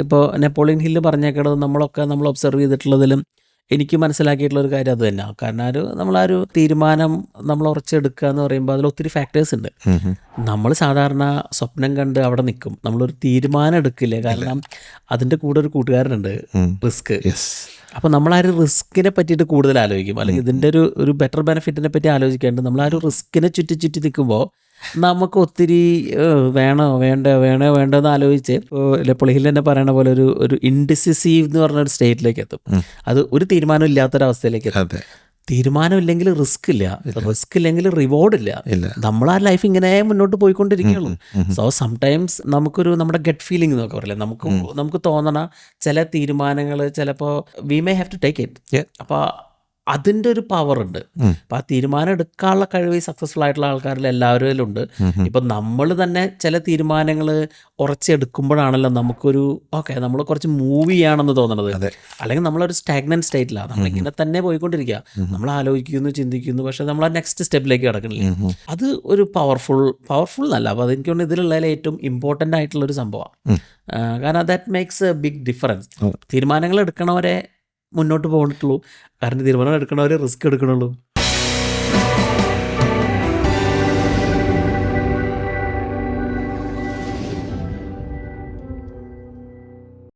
ഇപ്പോൾ Napoleon hill പറഞ്ഞേക്കണത് നമ്മൾ observe ചെയ്തിട്ടുള്ളതിലും എനിക്ക് മനസ്സിലാക്കിയിട്ടുള്ള ഒരു കാര്യം അത് തന്നെയാണ്. കാരണം നമ്മളാ ഒരു തീരുമാനം നമ്മൾ ഉറച്ചെടുക്കുക എന്ന് പറയുമ്പോൾ അതിൽ ഒത്തിരി ഫാക്ടേഴ്സ് ഉണ്ട്. നമ്മൾ സാധാരണ സ്വപ്നം കണ്ട് അവിടെ നിൽക്കും, നമ്മളൊരു തീരുമാനം എടുക്കില്ല. കാരണം അതിൻ്റെ കൂടെ ഒരു കൂട്ടുകാരനുണ്ട്, റിസ്ക്. അപ്പോൾ നമ്മൾ ആ ഒരു റിസ്കിനെ പറ്റിയിട്ട് കൂടുതൽ ആലോചിക്കും, അല്ലെങ്കിൽ ഇതിൻ്റെ ഒരു ബെറ്റർ ബെനിഫിറ്റിനെ പറ്റി ആലോചിക്കാണ്ട് നമ്മൾ ആ ഒരു റിസ്കിനെ ചുറ്റി നിൽക്കുമ്പോൾ നമുക്ക് ഒത്തിരി വേണോ വേണ്ടെന്ന് ആലോചിച്ച് ലെപ്പൊളിഹിൽ തന്നെ പറയണ പോലെ ഒരു ഇൻഡിസിസീവ് എന്ന് പറഞ്ഞ ഒരു സ്റ്റേറ്റിലേക്ക് എത്തും. അത് ഒരു തീരുമാനം ഇല്ലാത്തൊരവസ്ഥയിലേക്ക് എത്തും. തീരുമാനം ഇല്ലെങ്കിൽ റിസ്ക് ഇല്ല, റിസ്ക് ഇല്ലെങ്കിൽ റിവാർഡ് ഇല്ല. നമ്മൾ ആ ലൈഫ് ഇങ്ങനെ മുന്നോട്ട് പോയിക്കൊണ്ടിരിക്കുകയുള്ളൂ. സോ സംടൈംസ് നമ്മുടെ ഗട്ട് ഫീലിംഗ് എന്നൊക്കെ പറയില്ലേ, നമുക്ക് തോന്നണ ചില തീരുമാനങ്ങൾ ചിലപ്പോൾ we may have to take it. അപ്പോൾ അതിൻ്റെ ഒരു പവർ ഉണ്ട്. അപ്പം ആ തീരുമാനം എടുക്കാനുള്ള കഴിവ് സക്സസ്ഫുൾ ആയിട്ടുള്ള ആൾക്കാരിൽ എല്ലാവരും ഉണ്ട്. ഇപ്പം നമ്മൾ തന്നെ ചില തീരുമാനങ്ങൾ ഉറച്ചെടുക്കുമ്പോഴാണല്ലോ നമുക്കൊരു നമ്മൾ കുറച്ച് മൂവ് ചെയ്യാണെന്ന് തോന്നണത്. അല്ലെങ്കിൽ നമ്മളൊരു സ്റ്റാഗ്നന്റ് സ്റ്റേറ്റിലാണ്, നമ്മളിങ്ങനെ തന്നെ പോയിക്കൊണ്ടിരിക്കുക. നമ്മൾ ആലോചിക്കുന്നു, ചിന്തിക്കുന്നു, പക്ഷെ നമ്മൾ ആ നെക്സ്റ്റ് സ്റ്റെപ്പിലേക്ക് കിടക്കണില്ല. അത് ഒരു പവർഫുൾ എന്നല്ല. അപ്പോൾ അതെനിക്ക് തോന്നുന്നു ഇതിലുള്ളതിൽ ഏറ്റവും ഇമ്പോർട്ടൻ്റ് ആയിട്ടുള്ളൊരു സംഭവമാണ്. കാരണം that makes a big difference. തീരുമാനങ്ങൾ എടുക്കണവരെ മുന്നോട്ട് പോകണിട്ടുള്ളൂ, കാരണം തീരുമാനം എടുക്കണവരെ റിസ്ക് എടുക്കണുള്ളൂ.